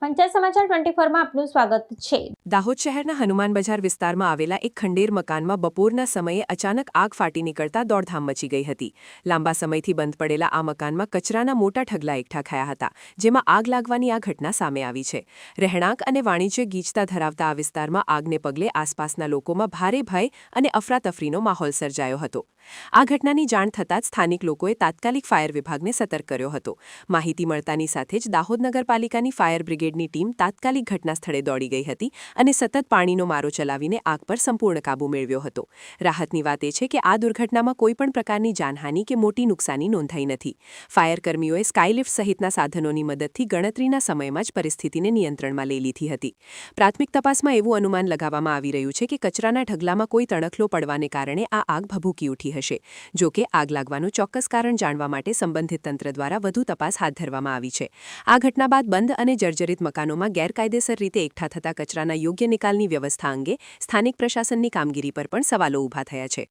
પંચાયત સમાચાર 24 માં આપનું સ્વાગત છે। દાહોદ શહેરના હનુમાન બજાર વિસ્તારમાં આવેલા એક ખંડેર મકાનમાં બપોરના સમયે અચાનક આગ ફાટી નીકળતા દોડધામ મચી ગઈ હતી। લાંબા સમયથી બંધ પડેલા આ મકાનમાં કચરાના મોટા ઢગલા એકઠા થયા હતા, જેમાં આગ લાગવાની આ ઘટના સામે આવી છે। રહેણાંક અને વાણિજ્ય ગીચતા ધરાવતા આ વિસ્તારમાં આગને પગલે આસપાસના લોકોમાં ભારે ભય અને અફરાતફરીનો માહોલ સર્જાયો હતો। આ ઘટનાની જાણ થતાં જ સ્થાનિક લોકોએ તાત્કાલિક ફાયર વિભાગને સતર્ક કર્યો હતો। માહિતી મળતાની સાથે જ દાહોદ નગરપાલિકાની ફાયર બ્રિગેડની ટીમ તાત્કાલિક ઘટના સ્થળે દોડી ગઈ હતી અને સતત પાણીનો મારો ચલાવીને આગ પર સંપૂર્ણ કાબૂ મેળવ્યો હતો। રાહતની વાત એ છે કે આ દુર્ઘટનામાં કોઈપણ પ્રકારની જાનહાનિ કે મોટી નુકસાની નોંધાઈ નથી। ફાયર કર્મીઓએ સ્કાયલિફ્ટ સહિતના સાધનોની મદદથી ગણતરીના સમયમાં જ પરિસ્થિતિને નિયંત્રણમાં લઈ લીધી હતી। પ્રાથમિક તપાસમાં એવું અનુમાન લગાવવામાં આવી રહ્યું છે કે કચરાના ઢગલામાં કોઈ તણખલો પડવાને કારણે આ આગ ભભૂકી ઉઠી હશે। જો કે આગ લાગવાનું ચોક્કસ કારણ જાણવા માટે સંબંધિત તંત્ર દ્વારા વધુ તપાસ હાથ ધરવામાં આવી છે। આ ઘટના બાદ બંધ અને જર્જરિત મકાનોમાં ગેરકાયદેસર રીતે એકઠા થતા કચરાના યોગ્ય નિકાલની વ્યવસ્થા અંગે સ્થાનિક પ્રશાસનની કામગીરી પર પણ સવાલો ઊભા થયા છે।